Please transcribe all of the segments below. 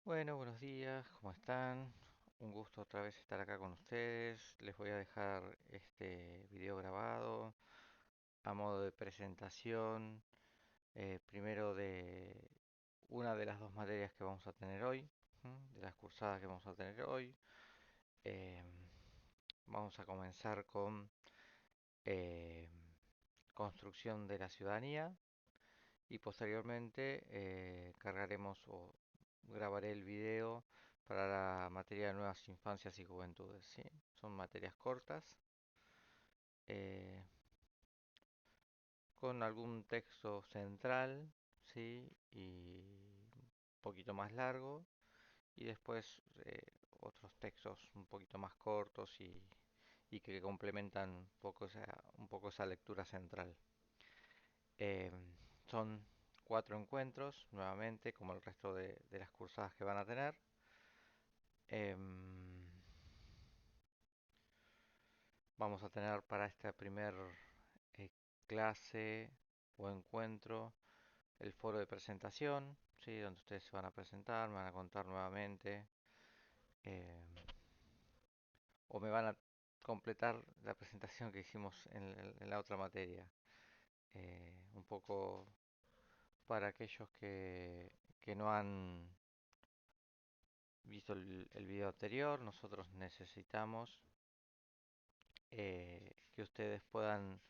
Bueno, buenos días, ¿cómo están? Un gusto otra vez estar acá con ustedes. Les voy a dejar este video grabado a modo de presentación, primero de una de las dos materias que vamos a tener hoy, de las cursadas que vamos a tener hoy. Eh, Vamos a comenzar con eh, construcción de la ciudadanía y posteriormente cargaremos o grabaré el video para la materia de nuevas infancias y juventudes, ¿sí? Son materias cortas, eh, con algún texto central, ¿sí? Y un poquito más largo, y después otros textos un poquito más cortos y que complementan un poco esa lectura central. Eh, Son cuatro encuentros, nuevamente, como el resto de las cursadas que van a tener. Em, Vamos a tener para esta primer eh, clase o encuentro el foro de presentación, ¿sí? Donde ustedes se van a presentar, me van a contar nuevamente em, o me van a completar la presentación que hicimos en la otra materia. Un poco para aquellos que no han visto el video anterior, nosotros necesitamos que ustedes puedan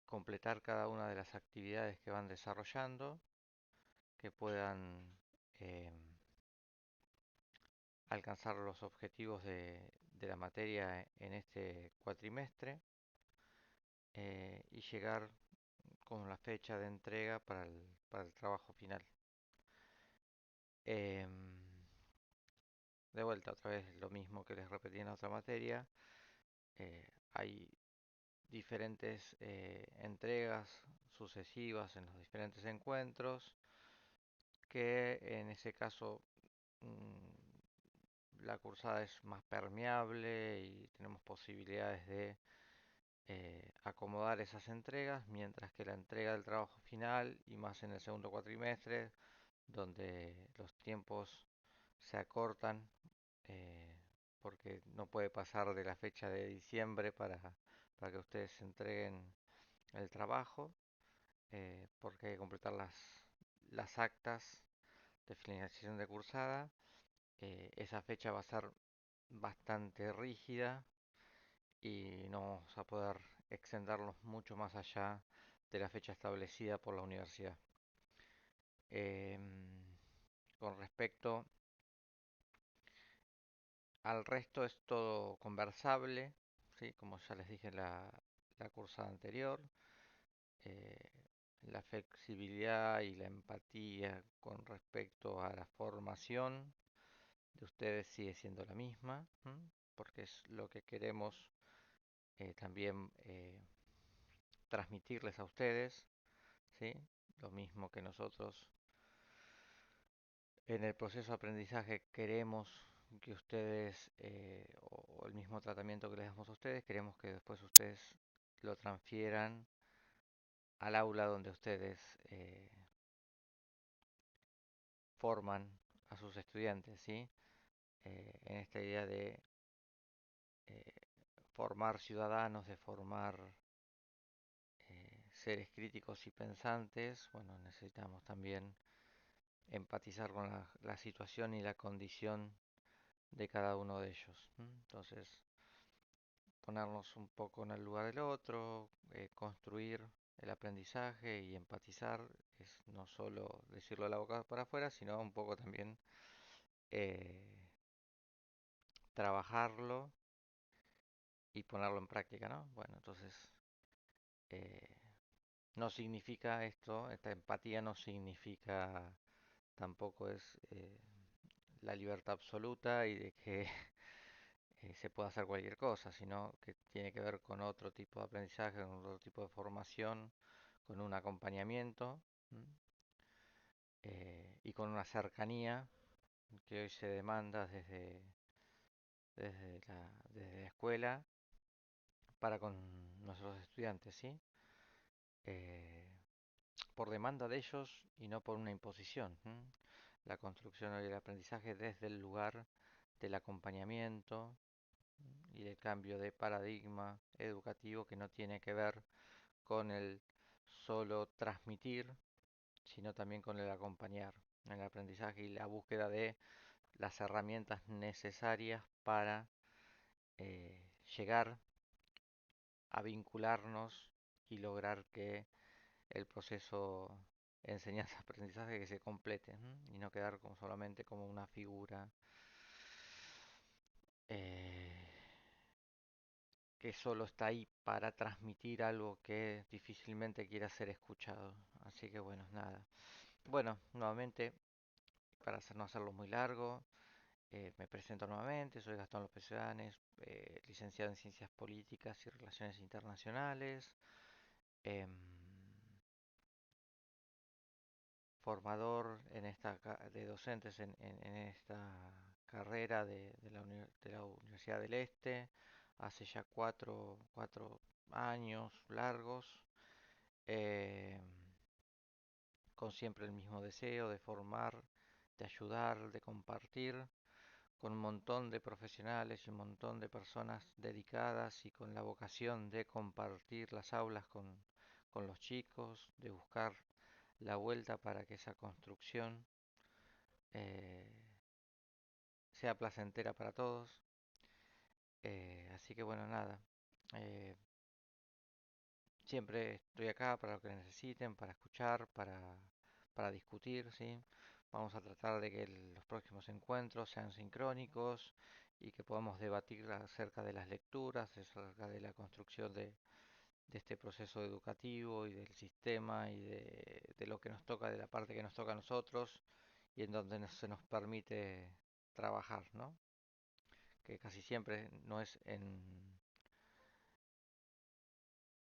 completar cada una de las actividades que van desarrollando, que puedan eh, alcanzar los objetivos de la materia en este cuatrimestre y llegar con la fecha de entrega para el trabajo final. Em, de vuelta, otra vez lo mismo que les repetí en la otra materia. Hay diferentes entregas sucesivas en los diferentes encuentros que en ese caso la cursada es más permeable y tenemos posibilidades de acomodar esas entregas, mientras que la entrega del trabajo final y más en el segundo cuatrimestre, donde los tiempos se acortan eh, porque no puede pasar de la fecha de diciembre para que ustedes entreguen el trabajo, porque hay que completar las actas de finalización de cursada. Esa fecha va a ser bastante rígida y no vamos a poder extendernos mucho más allá de la fecha establecida por la universidad. Em, con respecto al resto es todo conversable, ¿sí? Como ya les dije en la cursada anterior, eh, la flexibilidad y la empatía con respecto a la formación de ustedes sigue siendo la misma, porque es lo que queremos también transmitirles a ustedes, ¿sí? Lo mismo que nosotros en el proceso de aprendizaje queremos que ustedes, o el mismo tratamiento que les damos a ustedes, queremos que después ustedes lo transfieran al aula donde ustedes forman a sus estudiantes, ¿sí? En esta idea de eh, formar ciudadanos, de formar seres críticos y pensantes, bueno, necesitamos también empatizar con la situación y la condición de cada uno de ellos. Entonces, ponernos un poco en el lugar del otro, construir el aprendizaje y empatizar es no solo decirlo de la boca para afuera, sino un poco también eh, trabajarlo y ponerlo en práctica, ¿no? Bueno, entonces eh, no significa esto, esta empatía no significa tampoco es la libertad absoluta y de que se puede hacer cualquier cosa, sino que tiene que ver con otro tipo de aprendizaje, con otro tipo de formación, con un acompañamiento y con una cercanía que hoy se demanda desde la escuela para con nuestros estudiantes, ¿sí? Eh, por demanda de ellos y no por una imposición. la construcción y el aprendizaje desde el lugar del acompañamiento y del cambio de paradigma educativo que no tiene que ver con el solo transmitir, sino también con el acompañar en el aprendizaje y la búsqueda de las herramientas necesarias para llegar a vincularnos y lograr que el proceso enseñanza-aprendizaje que se complete, y no quedar como solamente como una figura eh, que solo está ahí para transmitir algo que difícilmente quiera ser escuchado. Así que bueno, nada. Bueno, nuevamente, para no hacerlo muy largo, me presento nuevamente, soy Gastón López Sedanes, licenciado en Ciencias Políticas y Relaciones Internacionales, em, formador de docentes en esta carrera de la Universidad del Este, hace ya cuatro años largos, em, con siempre el mismo deseo de formar, de ayudar, de compartir, con un montón de profesionales y un montón de personas dedicadas y con la vocación de compartir las aulas con los chicos, de buscar la vuelta para que esa construcción eh, sea placentera para todos. Así que bueno, nada. eh, Siempre estoy acá para lo que necesiten, para escuchar, para discutir, ¿sí? Vamos a tratar de que los próximos encuentros sean sincrónicos y que podamos debatir acerca de las lecturas, acerca de la construcción de este proceso educativo y del sistema y de lo que nos toca, de la parte que nos toca a nosotros y en donde se nos permite trabajar, ¿no? Que casi siempre no es en,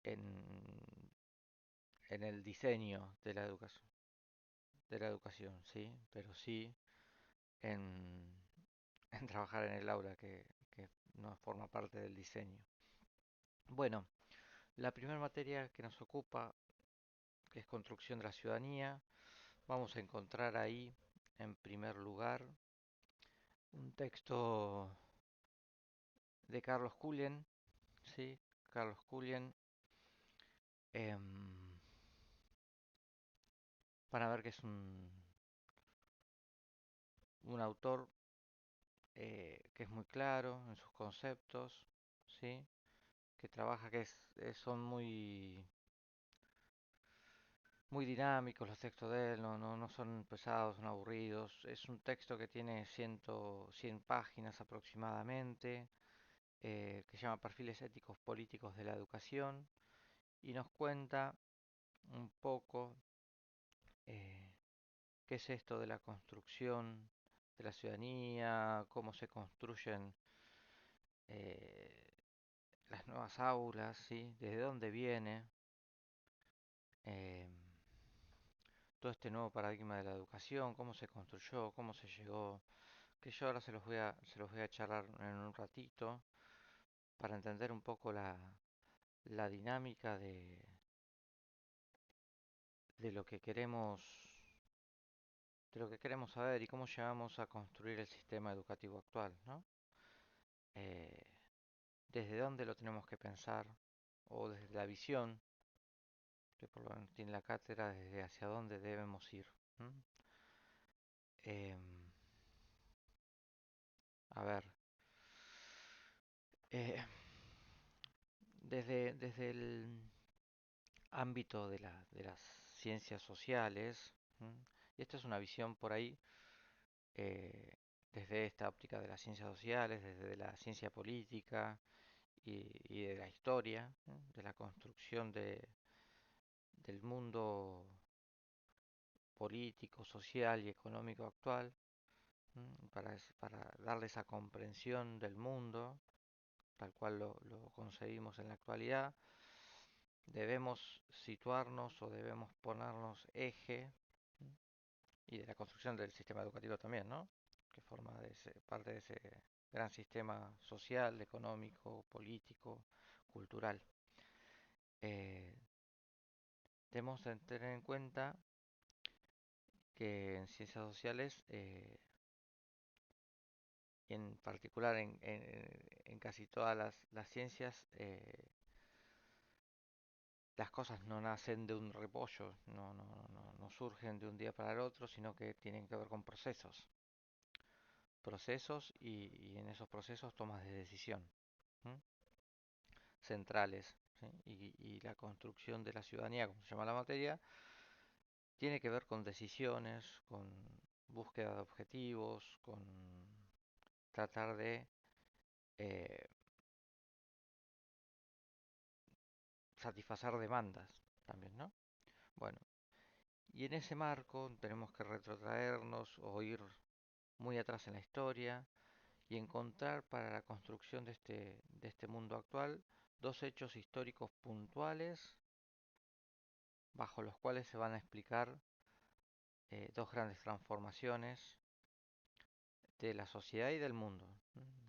en el diseño de la educación, sí, pero sí en, en trabajar en el aula que no forma parte del diseño. Bueno, la primera materia que nos ocupa, que es construcción de la ciudadanía, vamos a encontrar ahí, en primer lugar, un texto de Carlos Cullen, ¿sí? Carlos Cullen, em, para ver que es un autor que es muy claro en sus conceptos, ¿sí? Que trabaja, son muy dinámicos los textos de él, no son pesados, son aburridos. Es un texto que tiene 100 páginas aproximadamente, que se llama Perfiles éticos políticos de la educación, y nos cuenta un poco eh, qué es esto de la construcción de la ciudadanía, cómo se construyen eh, las nuevas aulas, ¿sí? Desde dónde viene eh, todo este nuevo paradigma de la educación, cómo se construyó, cómo se llegó, que yo ahora se los voy a charlar en un ratito para entender un poco la dinámica de lo que queremos, de lo que queremos saber y cómo llegamos a construir el sistema educativo actual, ¿no? Eh, Desde dónde lo tenemos que pensar, o desde la visión, que por lo menos tiene la cátedra, desde hacia dónde debemos ir. ¿M? Em, a ver, eh, desde el ámbito de las ciencias sociales, ¿m? Y esta es una visión por ahí, eh, desde esta óptica de las ciencias sociales, desde la ciencia política y de la historia, ¿m? De la construcción del mundo político, social y económico actual, para darle esa comprensión del mundo, tal cual lo concebimos en la actualidad, debemos situarnos o debemos ponernos eje, y de la construcción del sistema educativo también, ¿no? Que forma parte de ese gran sistema social, económico, político, cultural. Eh, Debemos tener en cuenta que en ciencias sociales, y en particular en casi todas las ciencias, las cosas no nacen de un repollo, no surgen de un día para el otro, sino que tienen que ver con procesos y en esos procesos tomas de decisión, ¿m? Centrales, ¿sí? Y la construcción de la ciudadanía, como se llama la materia, tiene que ver con decisiones, con búsqueda de objetivos, con tratar de eh, satisfacer demandas también, ¿no? Bueno, y en ese marco tenemos que retrotraernos o ir muy atrás en la historia y encontrar para la construcción de este mundo actual dos hechos históricos puntuales bajo los cuales se van a explicar dos grandes transformaciones de la sociedad y del mundo.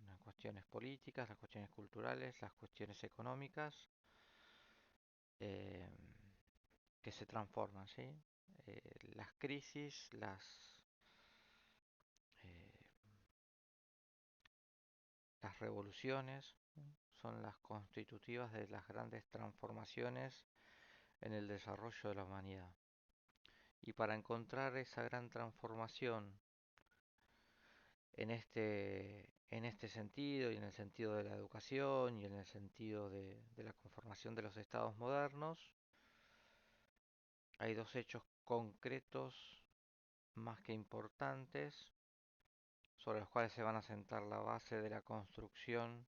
Las cuestiones políticas, las cuestiones culturales, las cuestiones económicas eh, que se transforman, ¿sí? Las crisis, eh, las revoluciones, ¿no? Son las constitutivas de las grandes transformaciones en el desarrollo de la humanidad. Y para encontrar esa gran transformación en este sentido y en el sentido de la educación y en el sentido de la conformación de los estados modernos, hay dos hechos concretos más que importantes sobre los cuales se van a sentar la base de la construcción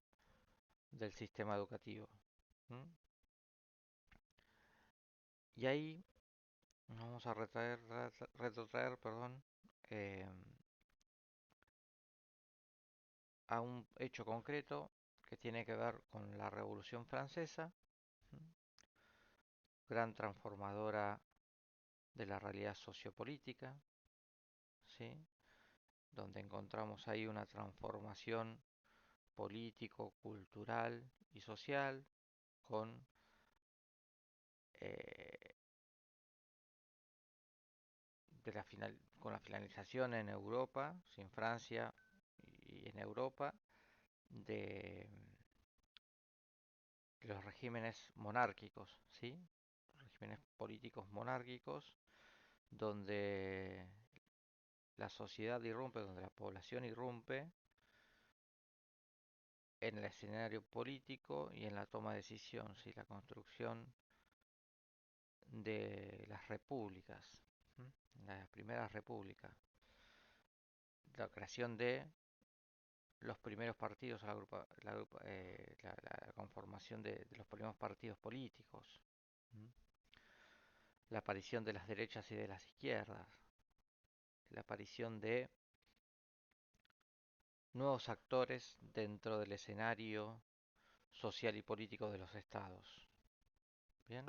del sistema educativo. ¿M? Y ahí nos vamos a retrotraer, perdón, eh, a un hecho concreto que tiene que ver con la Revolución Francesa, gran transformadora de la realidad sociopolítica, ¿sí? Donde encontramos ahí una transformación político, cultural y social con, eh, con la finalización en Europa, sin Francia y en Europa, de los regímenes monárquicos, ¿sí? Regímenes políticos monárquicos, donde la sociedad irrumpe, donde la población irrumpe en el escenario político y en la toma de decisión, ¿sí? La construcción de las repúblicas, ¿m? La primera república, la creación de los primeros partidos, la conformación de los primeros partidos políticos, ¿m? La aparición de las derechas y de las izquierdas, la aparición de nuevos actores dentro del escenario social y político de los estados. Bien,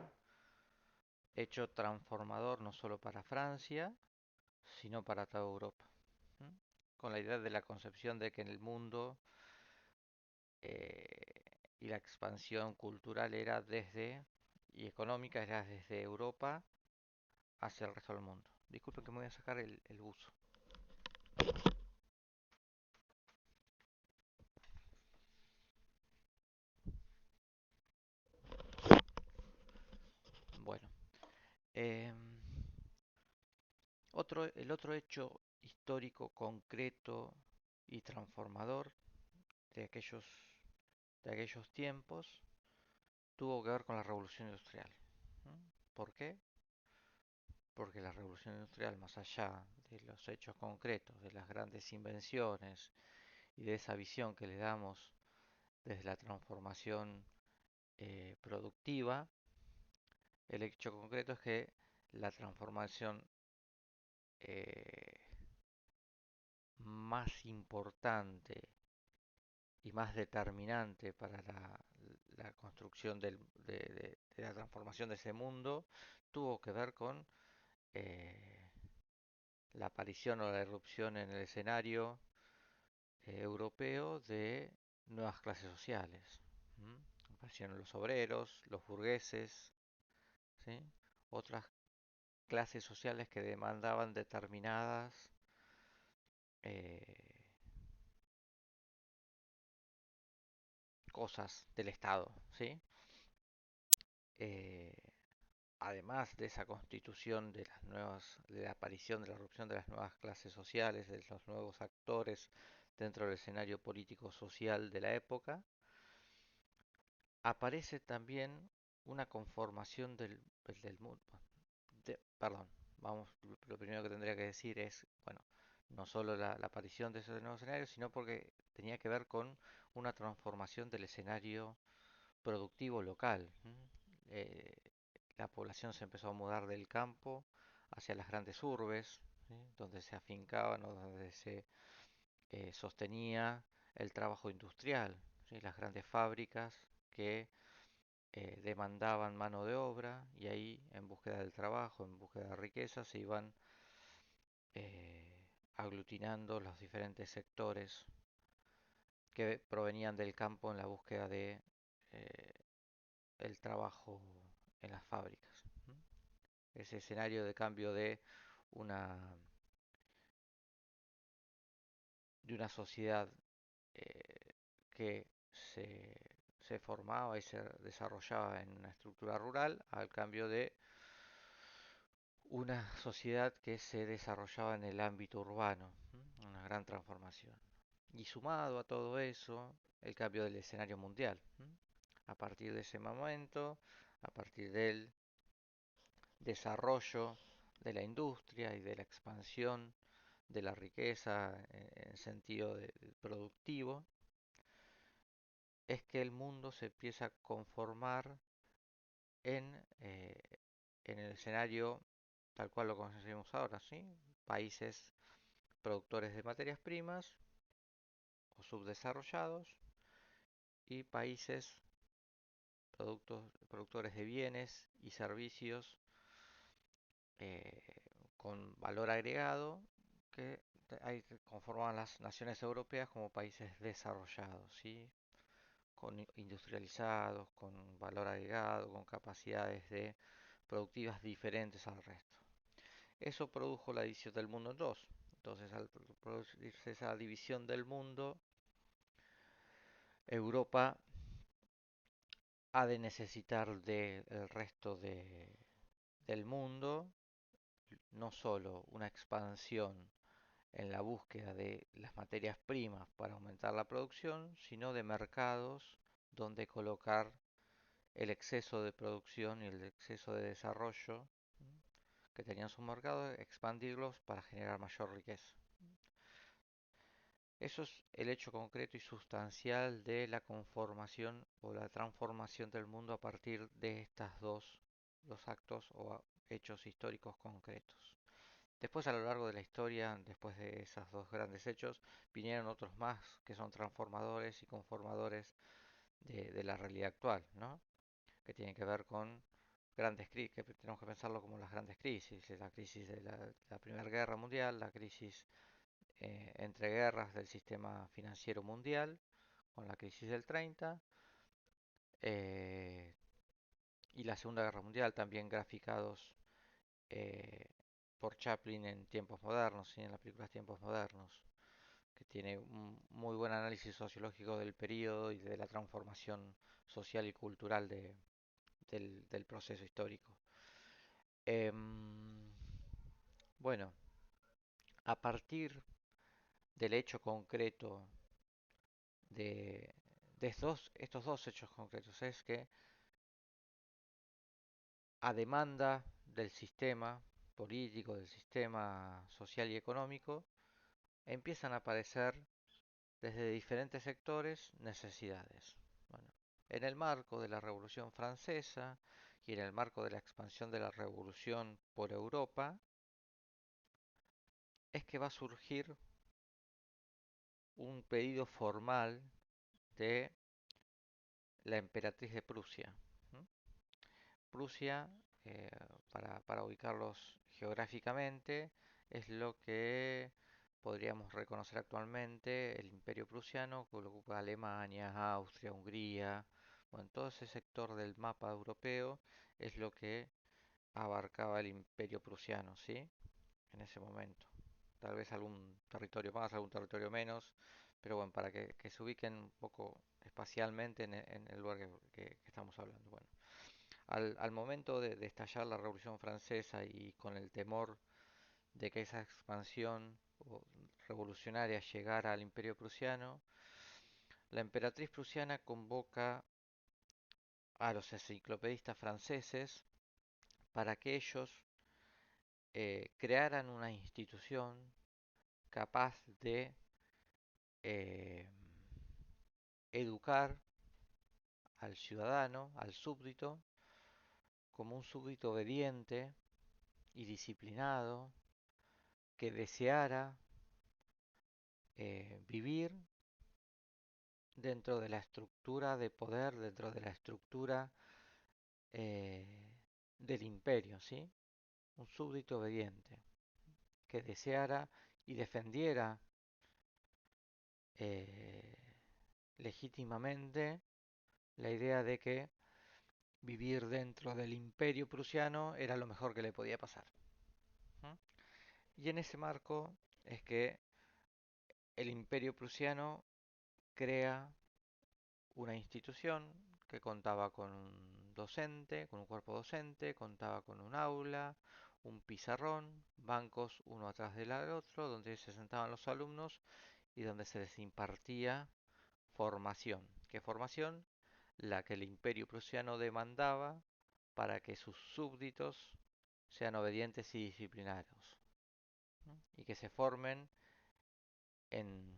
hecho transformador no solo para Francia, sino para toda Europa. ¿M? Con la idea de la concepción de que en el mundo y la expansión cultural era desde, y económica era desde Europa hacia el resto del mundo. Disculpen que me voy a sacar el buzo. Bueno, eh, el otro hecho histórico concreto y transformador de de aquellos tiempos tuvo que ver con la revolución industrial. ¿M? ¿Por qué? Porque la revolución industrial, más allá de los hechos concretos, de las grandes invenciones y de esa visión que le damos desde la transformación productiva, el hecho concreto es que la transformación eh, más importante y más determinante para la construcción de la transformación de ese mundo tuvo que ver con eh, la aparición o la irrupción en el escenario europeo de nuevas clases sociales. ¿M? Aparecieron los obreros, los burgueses, ¿sí? Otras clases sociales que demandaban determinadas eh, cosas del Estado, ¿sí? Eh, Además de esa constitución de las nuevas, de la aparición, de la erupción de las nuevas clases sociales, de los nuevos actores dentro del escenario político social de la época, aparece también una conformación del mundo. Perdón, vamos, lo primero que tendría que decir es, bueno, no solo la aparición de esos nuevos escenarios, sino porque tenía que ver con una transformación del escenario productivo local. Eh, la población se empezó a mudar del campo hacia las grandes urbes, ¿sí? Donde se afincaban o donde se sostenía el trabajo industrial, ¿sí? Las grandes fábricas que demandaban mano de obra y ahí en búsqueda del trabajo, en búsqueda de riqueza, se iban aglutinando los diferentes sectores que provenían del campo en la búsqueda de eh, el trabajo en las fábricas. Ese escenario de cambio una, de una sociedad eh, que se formaba y se desarrollaba en una estructura rural al cambio de una sociedad que se desarrollaba en el ámbito urbano, una gran transformación. Y sumado a todo eso, el cambio del escenario mundial. A partir de ese momento, a partir del desarrollo de la industria y de la expansión de la riqueza en sentido productivo, es que el mundo se empieza a conformar en, eh, en el escenario tal cual lo conocemos ahora, ¿sí? Países productores de materias primas o subdesarrollados y países productores de bienes y servicios eh, con valor agregado que ahí conforman las naciones europeas como países desarrollados, ¿sí? Con industrializados, con valor agregado, con capacidades de productivas diferentes al resto. Eso produjo la división del mundo en dos. Entonces, al producirse esa división del mundo, Europa ha de necesitar del resto del mundo no solo una expansión en la búsqueda de las materias primas para aumentar la producción, sino de mercados donde colocar el exceso de producción y el exceso de desarrollo que tenían sus mercados, expandirlos para generar mayor riqueza. Eso es el hecho concreto y sustancial de la conformación o la transformación del mundo a partir de estas dos actos o hechos históricos concretos. Después a lo largo de la historia, después de esos dos grandes hechos, vinieron otros más que son transformadores y conformadores de la realidad actual, ¿no? Que tienen que ver con grandes crisis, que tenemos que pensarlo como las grandes crisis, la crisis de la Primera Guerra Mundial, la crisis entre guerras del sistema financiero mundial, con la crisis del 30, eh, y la Segunda Guerra Mundial, también graficados eh, por Chaplin en Tiempos Modernos, y en las películas Tiempos Modernos, que tiene un muy buen análisis sociológico del periodo y de la transformación social y cultural del proceso histórico. Em, bueno, a partir del hecho concreto de, de estos dos hechos concretos es que a demanda del sistema político, del sistema social y económico, empiezan a aparecer desde diferentes sectores necesidades. Bueno, en el marco de la Revolución Francesa y en el marco de la expansión de la Revolución por Europa, es que va a surgir un pedido formal de la emperatriz de Prusia. Prusia, eh, para ubicarlos geográficamente, es lo que podríamos reconocer actualmente el Imperio Prusiano, que lo ocupa Alemania, Austria, Hungría. Bueno, todo ese sector del mapa europeo es lo que abarcaba el Imperio Prusiano, ¿sí? En ese momento. Tal vez algún territorio más, algún territorio menos, pero bueno, para que se ubiquen un poco espacialmente en el lugar que estamos hablando. Bueno, al momento de estallar la Revolución Francesa y con el temor de que esa expansión revolucionaria llegara al Imperio Prusiano, la emperatriz prusiana convoca a los enciclopedistas franceses para que ellos crearan una institución capaz de eh, educar al ciudadano, al súbdito, como un súbdito obediente y disciplinado que deseara vivir dentro de la estructura de poder, dentro de la estructura eh, del imperio, ¿sí? Un súbdito obediente que deseara y defendiera eh, legítimamente la idea de que vivir dentro del imperio prusiano era lo mejor que le podía pasar. ¿Mm? Y en ese marco es que el imperio prusiano crea una institución que contaba con un docente, con un cuerpo docente, contaba con un aula, un pizarrón, bancos uno atrás del otro, donde se sentaban los alumnos y donde se les impartía formación. ¿Qué formación? La que el imperio prusiano demandaba para que sus súbditos sean obedientes y disciplinarios, ¿no? Y que se formen en,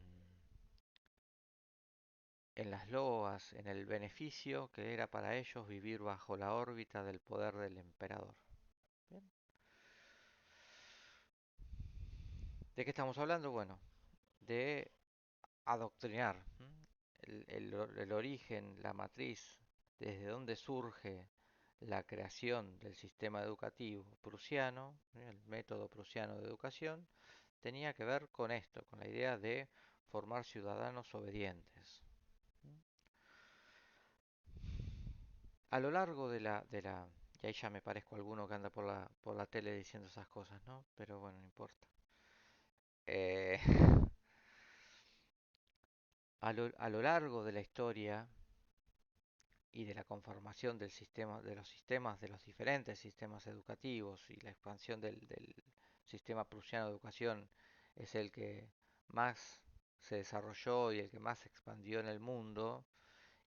en las loas, en el beneficio que era para ellos vivir bajo la órbita del poder del emperador. ¿Bien? ¿De qué estamos hablando? Bueno, de adoctrinar. El origen, la matriz, desde donde surge la creación del sistema educativo prusiano, el método prusiano de educación, tenía que ver con esto, con la idea de formar ciudadanos obedientes. A lo largo y ahí ya me parezco a alguno que anda por la tele diciendo esas cosas, ¿no? Pero bueno, no importa. Eh, a lo largo de la historia y de la conformación del sistema, de los diferentes sistemas educativos y la expansión del sistema prusiano de educación es el que más se desarrolló y el que más se expandió en el mundo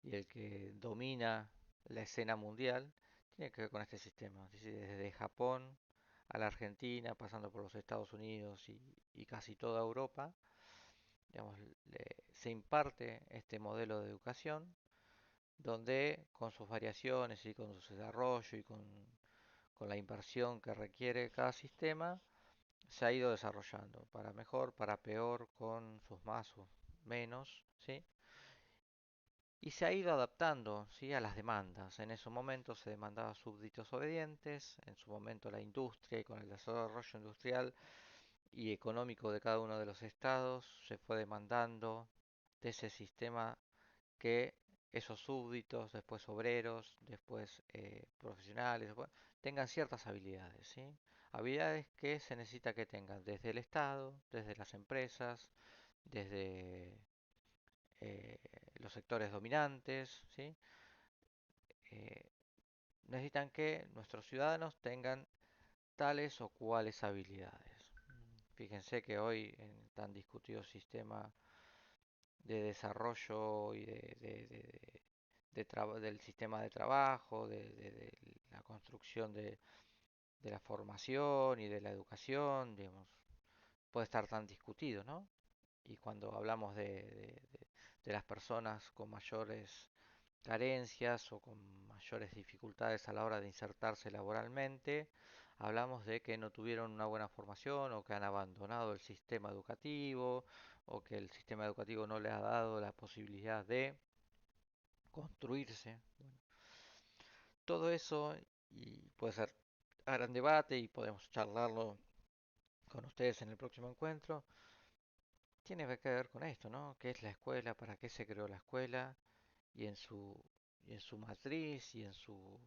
y el que domina la escena mundial, tiene que ver con este sistema. Desde Japón a la Argentina, pasando por los Estados Unidos y casi toda Europa, digamos, se imparte este modelo de educación donde con sus variaciones y con su desarrollo y con la inversión que requiere cada sistema, se ha ido desarrollando para mejor, para peor, con sus más, sus menos, ¿sí? Y se ha ido adaptando, ¿sí? A las demandas. En esos momentos se demandaba súbditos obedientes, en su momento la industria y con el desarrollo industrial y económico de cada uno de los estados se fue demandando de ese sistema que esos súbditos, después obreros, después profesionales, tengan ciertas habilidades, ¿sí? Habilidades que se necesita que tengan desde el Estado, desde las empresas, desde eh, los sectores dominantes, ¿sí? Eh, necesitan que nuestros ciudadanos tengan tales o cuales habilidades. Fíjense que hoy en el tan discutido sistema de desarrollo y del sistema de trabajo, de la construcción de la formación y de la educación, digamos, puede estar tan discutido, ¿no? Y cuando hablamos de las personas con mayores carencias o con mayores dificultades a la hora de insertarse laboralmente, hablamos de que no tuvieron una buena formación o que han abandonado el sistema educativo o que el sistema educativo no les ha dado la posibilidad de construirse. Bueno, todo eso y puede ser a gran debate y podemos charlarlo con ustedes en el próximo encuentro. Tiene que ver con esto, ¿no? ¿Qué es la escuela? ¿Para qué se creó la escuela? Y en y en su matriz y en su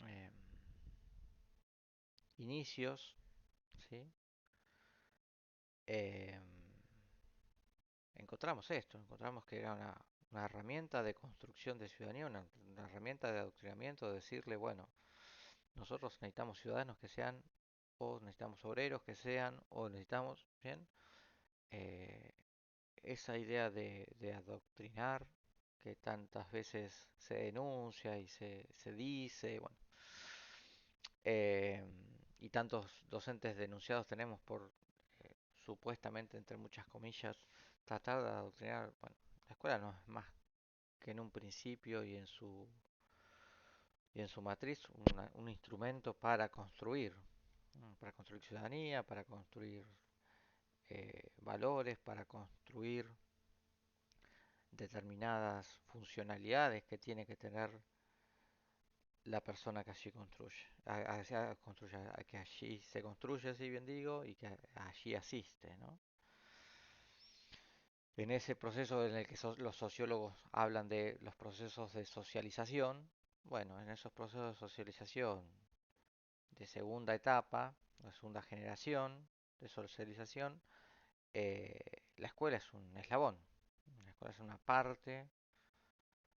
eh, inicios, ¿sí? Eh, encontramos esto, encontramos que era una herramienta de construcción de ciudadanía, una herramienta de adoctrinamiento, de decirle, bueno, nosotros necesitamos ciudadanos que sean, o necesitamos obreros que sean, o necesitamos, ¿bien? Eh, esa idea de adoctrinar que tantas veces se denuncia y se dice, bueno, eh, y tantos docentes denunciados tenemos por supuestamente, entre muchas comillas, tratar de adoctrinar. Bueno, la escuela no es más que en un principio y en su matriz un instrumento para construir ciudadanía, para construir valores, para construir determinadas funcionalidades que tiene que tener la persona que allí construye, que allí se construye, así bien digo, y que allí asiste, ¿no? En ese proceso en el que los sociólogos hablan de los procesos de socialización, bueno, en esos procesos de socialización de segunda etapa, de segunda generación de socialización, la escuela es un eslabón, la escuela es una parte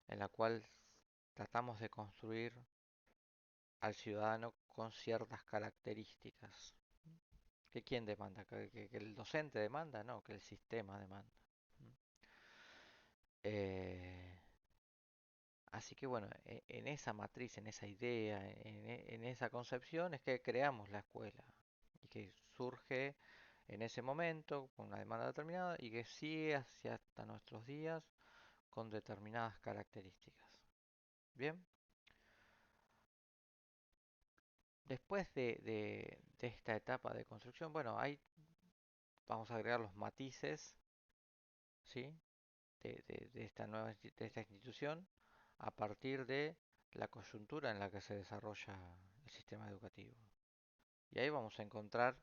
en la cual tratamos de construir al ciudadano con ciertas características. ¿Que quién demanda? ¿Que el docente demanda? No, que el sistema demanda. Eh, Así que bueno, en esa matriz, en esa idea, en esa concepción es que creamos la escuela y que surge en ese momento con una demanda determinada y que sigue hacia hasta nuestros días con determinadas características. Bien, después de esta etapa de construcción, bueno, ahí vamos a agregar los matices, ¿sí? De esta de esta institución a partir de la coyuntura en la que se desarrolla el sistema educativo. Y ahí vamos a encontrar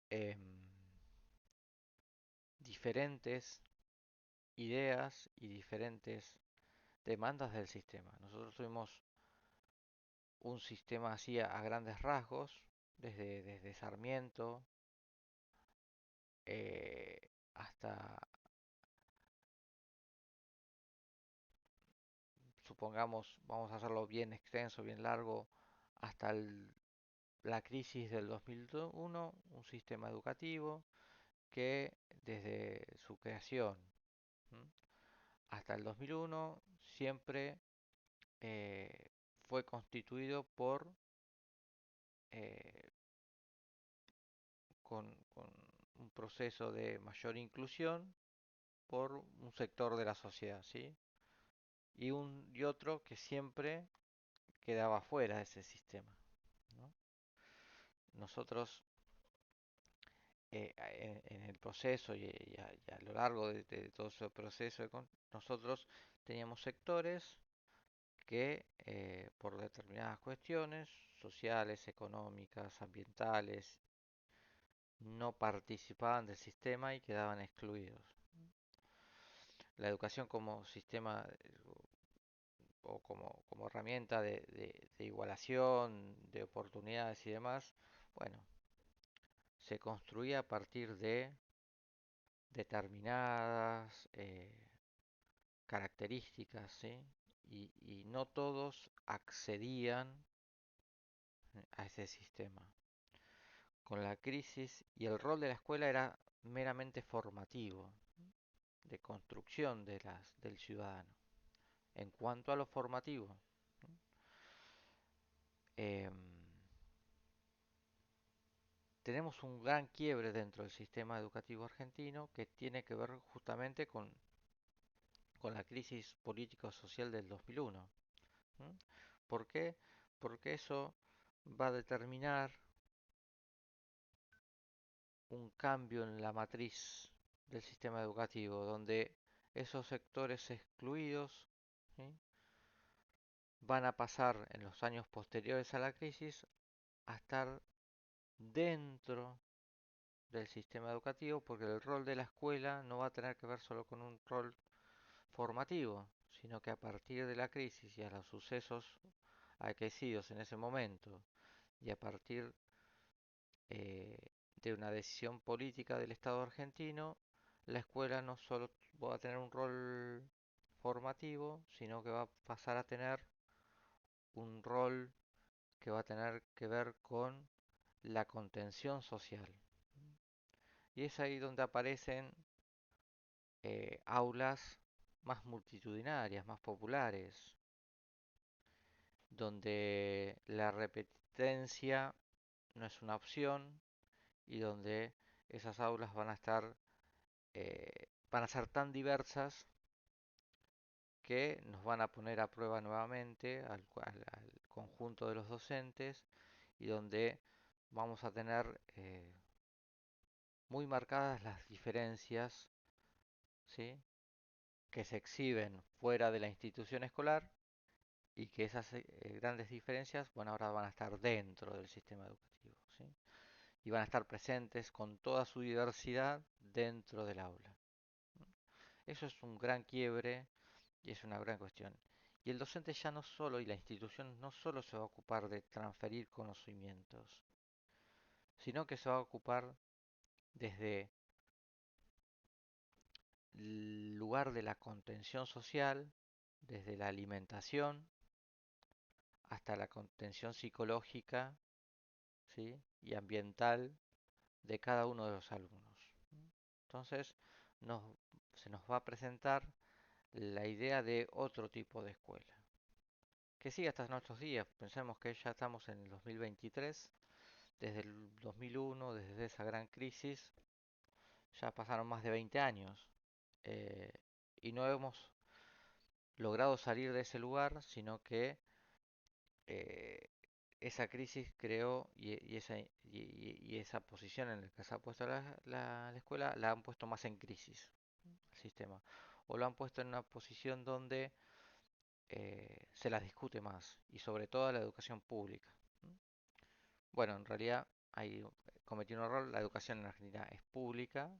em, diferentes ideas y diferentes demandas del sistema. Nosotros tuvimos un sistema así a grandes rasgos, desde Sarmiento hasta, supongamos, vamos a hacerlo bien extenso, bien largo, hasta la crisis del 2001, un sistema educativo que desde su creación hasta el 2001 siempre eh, fue constituido eh, con un proceso de mayor inclusión por un sector de la sociedad, ¿sí? Y otro que siempre quedaba fuera de ese sistema, ¿no? Nosotros en el proceso y a lo largo de todo ese proceso, nosotros teníamos sectores que por determinadas cuestiones sociales, económicas, ambientales, no participaban del sistema y quedaban excluidos. La educación como sistema o como herramienta de igualación, de oportunidades y demás, bueno, se construía a partir de determinadas características, ¿sí? Y no todos accedían a ese sistema. Con la crisis y el rol de la escuela era meramente formativo, de construcción del ciudadano. En cuanto a lo formativo, eh, tenemos un gran quiebre dentro del sistema educativo argentino que tiene que ver justamente con la crisis político-social del 2001. ¿Mm? ¿Por qué? Porque eso va a determinar un cambio en la matriz del sistema educativo, donde esos sectores excluidos, ¿sí?, van a pasar en los años posteriores a la crisis a estar dentro del sistema educativo, porque el rol de la escuela no va a tener que ver solo con un rol formativo, sino que a partir de la crisis y a los sucesos acaecidos en ese momento y a partir eh, de una decisión política del Estado argentino, la escuela no solo va a tener un rol formativo, sino que va a pasar a tener un rol que va a tener que ver con la contención social. Y es ahí donde aparecen aulas más multitudinarias, más populares, donde la repetencia no es una opción y donde esas aulas van a estar, van a ser tan diversas que nos van a poner a prueba nuevamente al conjunto de los docentes y donde vamos a tener muy marcadas las diferencias, ¿sí? Que se exhiben fuera de la institución escolar y que esas grandes diferencias, bueno, ahora van a estar dentro del sistema educativo, ¿sí? Y van a estar presentes con toda su diversidad dentro del aula. Eso es un gran quiebre y es una gran cuestión. Y el docente ya no solo, y la institución no solo se va a ocupar de transferir conocimientos, sino que se va a ocupar desde el lugar de la contención social, desde la alimentación hasta la contención psicológica, ¿sí? Y ambiental de cada uno de los alumnos. Entonces, nos, se nos va a presentar la idea de otro tipo de escuela, que sigue hasta nuestros días. Pensemos que ya estamos en el 2023, desde el 2001, desde esa gran crisis, ya pasaron más de 20 años eh, y no hemos logrado salir de ese lugar, sino que eh, esa crisis creó y esa posición en la que se ha puesto la escuela la han puesto más en crisis el sistema o lo han puesto en una posición donde se la discute más y sobre todo la educación pública. Bueno, en realidad ahí cometí un error, la educación en Argentina es pública,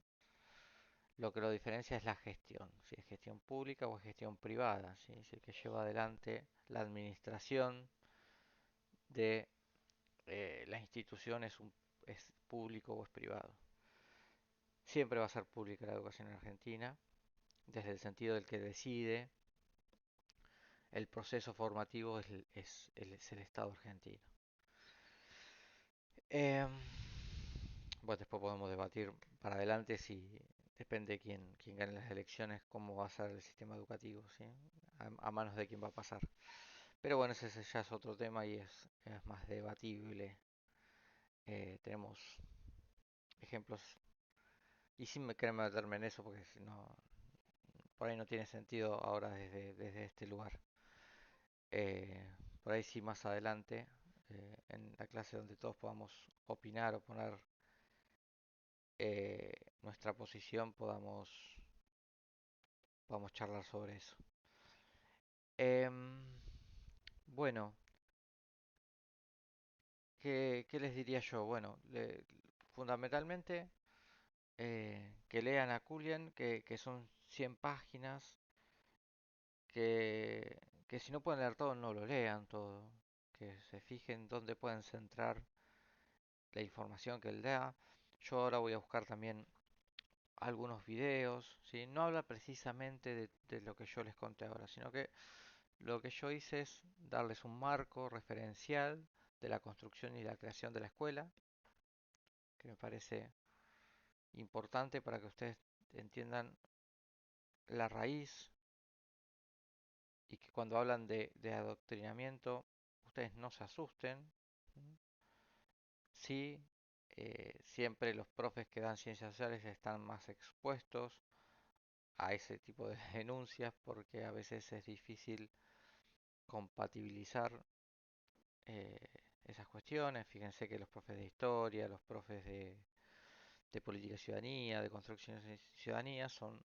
lo que lo diferencia es la gestión, si es gestión pública o es gestión privada, ¿sí? Si el que lleva adelante la administración de la institución es público o es privado. Siempre va a ser pública la educación en Argentina, desde el sentido del que decide el proceso formativo es el Estado argentino. Eh, bueno, después podemos debatir para adelante si depende de quién gane las elecciones, cómo va a ser el sistema educativo, ¿sí? A manos de quién va a pasar. Pero bueno, ese ya es otro tema y es más debatible. Tenemos ejemplos y sin me querer meterme en eso porque si no, por ahí no tiene sentido ahora desde este lugar. Eh, por ahí sí más adelante, en la clase donde todos podamos opinar o poner nuestra posición, podamos charlar sobre eso. Em, bueno, ¿qué les diría yo? Bueno, fundamentalmente que lean a Cullen, que son 100 páginas, que si no pueden leer todo, no lo lean todo, que se fijen dónde pueden centrar la información que él da. Yo ahora voy a buscar también algunos videos, ¿sí? No habla precisamente de lo que yo les conté ahora, sino que lo que yo hice es darles un marco referencial de la construcción y la creación de la escuela, que me parece importante para que ustedes entiendan la raíz y que cuando hablan de adoctrinamiento, ustedes no se asusten. Sí, siempre los profes que dan ciencias sociales están más expuestos a ese tipo de denuncias porque a veces es difícil compatibilizar eh, esas cuestiones. Fíjense que los profes de historia, los profes de política y ciudadanía, de construcción y ciudadanía son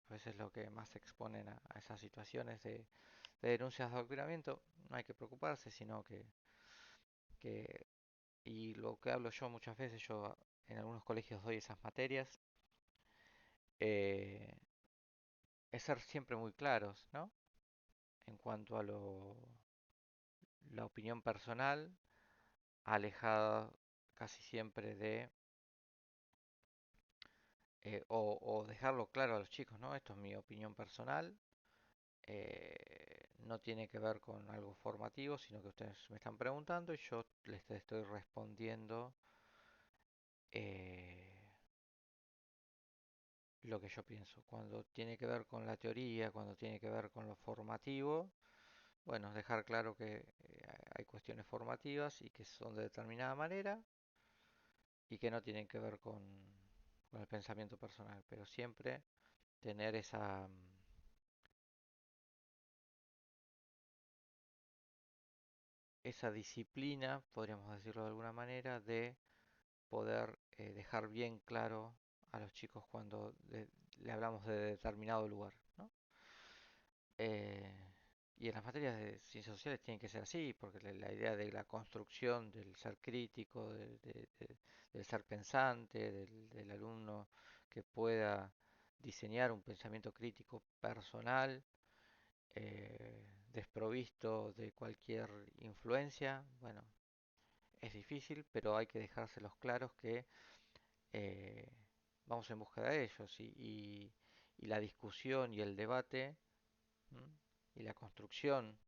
a veces lo que más se exponen a esas situaciones de denuncias de adoctrinamiento. No hay que preocuparse, sino que, y lo que hablo yo muchas veces, yo en algunos colegios doy esas materias, eh, es ser siempre muy claros, ¿no? En cuanto a la opinión personal, alejada casi siempre de, o dejarlo claro a los chicos, ¿no? Esto es mi opinión personal, no tiene que ver con algo formativo, sino que ustedes me están preguntando y yo les estoy respondiendo eh, lo que yo pienso. Cuando tiene que ver con la teoría, cuando tiene que ver con lo formativo, bueno, dejar claro que hay cuestiones formativas y que son de determinada manera y que no tienen que ver con el pensamiento personal, pero siempre tener esa disciplina, podríamos decirlo de alguna manera, de poder dejar bien claro a los chicos cuando le hablamos de determinado lugar, ¿no? Eh, y en las materias de ciencias sociales tienen que ser así, porque la idea de la construcción, del ser crítico, del ser pensante, del alumno que pueda diseñar un pensamiento crítico personal, desprovisto de cualquier influencia, bueno, es difícil, pero hay que dejárselos claros que eh, vamos en busca de ellos y la discusión y el debate, ¿m? Y la construcción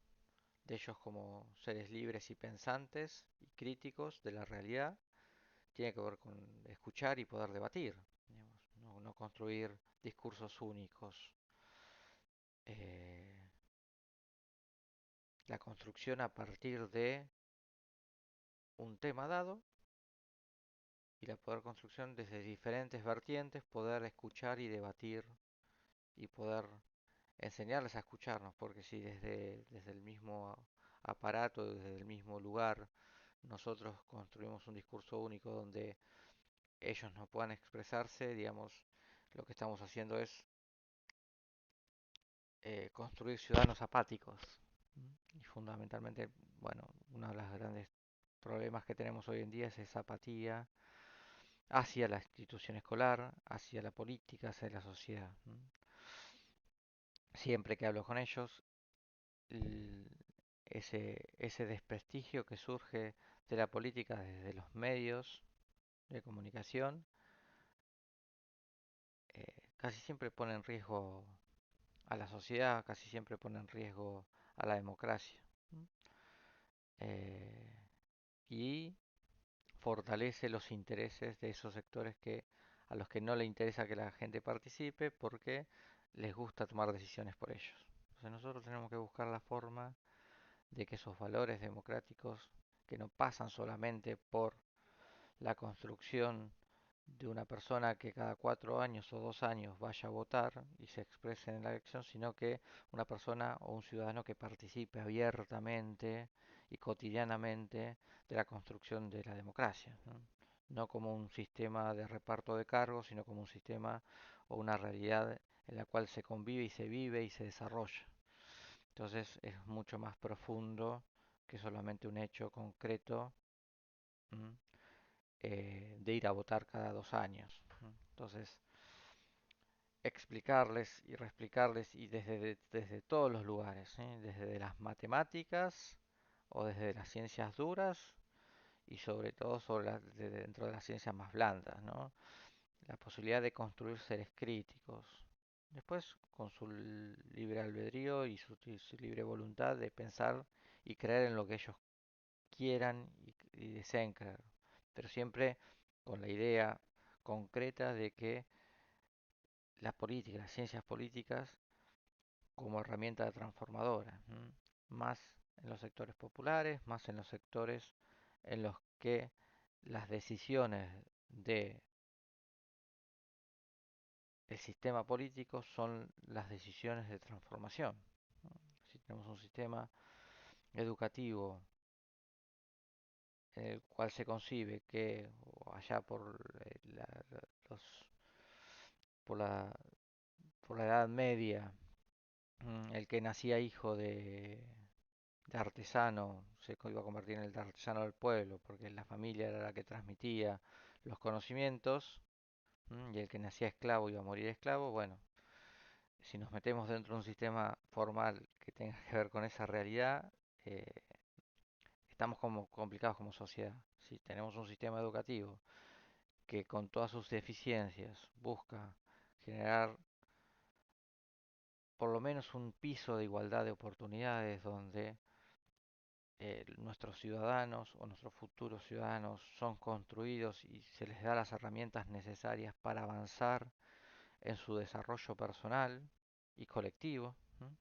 de ellos como seres libres y pensantes y críticos de la realidad tiene que ver con escuchar y poder debatir, digamos, no construir discursos únicos. Eh, la construcción a partir de un tema dado y la poder construcción desde diferentes vertientes, poder escuchar y debatir y poder enseñarles a escucharnos, porque si desde el mismo aparato, desde el mismo lugar, nosotros construimos un discurso único donde ellos no puedan expresarse, digamos, lo que estamos haciendo es construir ciudadanos apáticos. Y fundamentalmente, bueno, uno de los grandes problemas que tenemos hoy en día es esa apatía hacia la institución escolar, hacia la política, hacia la sociedad. Siempre que hablo con ellos, ese desprestigio que surge de la política desde los medios de comunicación casi siempre pone en riesgo a la sociedad, casi siempre pone en riesgo a la democracia. Eh, y fortalece los intereses de esos sectores a los que no le interesa que la gente participe porque les gusta tomar decisiones por ellos. Entonces nosotros tenemos que buscar la forma de que esos valores democráticos que no pasan solamente por la construcción de una persona que cada 4 años o 2 años vaya a votar y se exprese en la elección, sino que una persona o un ciudadano que participe abiertamente y cotidianamente de la construcción de la democracia, ¿no? No como un sistema de reparto de cargos, sino como un sistema o una realidad en la cual se convive y se vive y se desarrolla. Entonces es mucho más profundo que solamente un hecho concreto, ¿m? De ir a votar cada 2 años, ¿m? Entonces explicarles y reexplicarles y desde todos los lugares, ¿sí? Desde las matemáticas o desde las ciencias duras y sobre todo dentro de las ciencias más blandas, ¿no? La posibilidad de construir seres críticos. Después, con su libre albedrío y su libre voluntad de pensar y creer en lo que ellos quieran y deseen creer. Pero siempre con la idea concreta de que la política, las ciencias políticas, como herramienta transformadora, ¿m? Más en los sectores populares, más en los sectores en los que las decisiones de el sistema político son las decisiones de transformación, ¿no? Si tenemos un sistema educativo en el cual se concibe que allá los, por la, por la Edad Media, el que nacía hijo de artesano se iba a convertir en el artesano del pueblo, porque la familia era la que transmitía los conocimientos, y el que nacía esclavo iba a morir esclavo. Bueno, si nos metemos dentro de un sistema formal que tenga que ver con esa realidad, eh, estamos como complicados como sociedad. Si tenemos un sistema educativo que con todas sus deficiencias busca generar por lo menos un piso de igualdad de oportunidades donde nuestros ciudadanos o nuestros futuros ciudadanos son construidos y se les da las herramientas necesarias para avanzar en su desarrollo personal y colectivo, ¿m?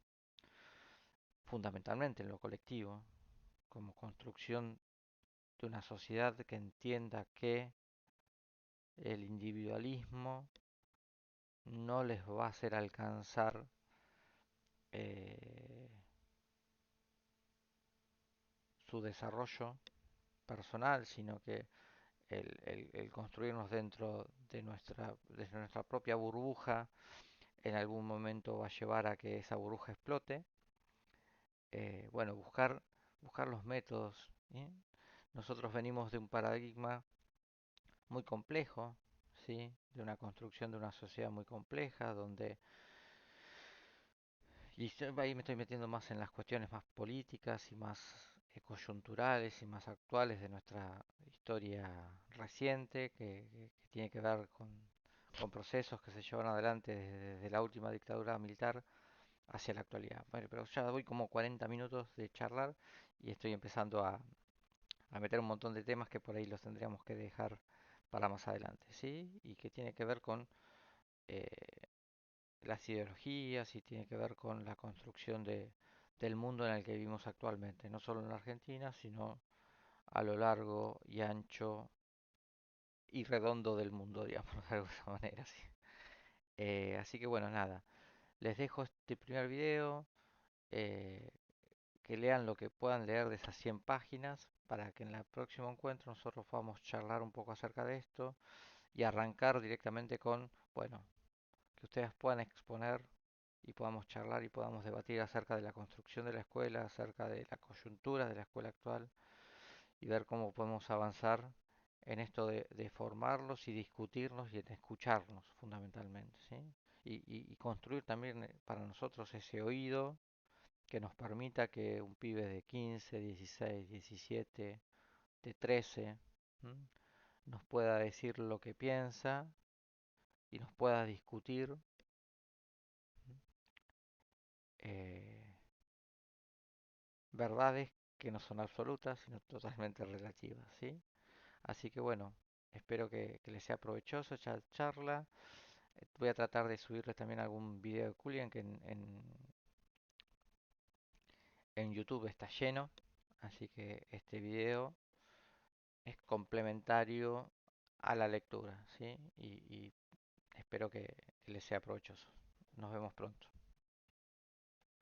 Fundamentalmente en lo colectivo, como construcción de una sociedad que entienda que el individualismo no les va a hacer alcanzar eh, su desarrollo personal, sino que el construirnos dentro de nuestra propia burbuja en algún momento va a llevar a que esa burbuja explote. Bueno, buscar los métodos. ¿Sí? Nosotros venimos de un paradigma muy complejo, ¿sí? De una construcción de una sociedad muy compleja, donde, y ahí me estoy metiendo más en las cuestiones más políticas y más coyunturales y más actuales de nuestra historia reciente, que tiene que ver con procesos que se llevaron adelante desde la última dictadura militar hacia la actualidad. Bueno, pero ya voy como 40 minutos de charlar y estoy empezando a meter un montón de temas que por ahí los tendríamos que dejar para más adelante, ¿sí? Y que tiene que ver con eh, las ideologías y tiene que ver con la construcción del mundo en el que vivimos actualmente, no solo en la Argentina, sino a lo largo y ancho y redondo del mundo, digamos, de alguna manera, ¿sí? Así que bueno, nada, les dejo este primer video, eh, que lean lo que puedan leer de esas 100 páginas para que en el próximo encuentro nosotros podamos charlar un poco acerca de esto y arrancar directamente con, bueno, que ustedes puedan exponer y podamos charlar y podamos debatir acerca de la construcción de la escuela, acerca de la coyuntura de la escuela actual y ver cómo podemos avanzar en esto de formarlos y discutirnos y en escucharnos fundamentalmente, ¿sí? Y construir también para nosotros ese oído que nos permita que un pibe de 15, 16, 17, de 13, ¿m? Nos pueda decir lo que piensa y nos pueda discutir eh, verdades que no son absolutas, sino totalmente relativas, ¿sí? Así que bueno, espero que les sea provechoso esta charla. Voy a tratar de subirles también algún video de Julian que en YouTube está lleno, así que este video es complementario a la lectura, ¿sí? Y espero que les sea provechoso. Nos vemos pronto.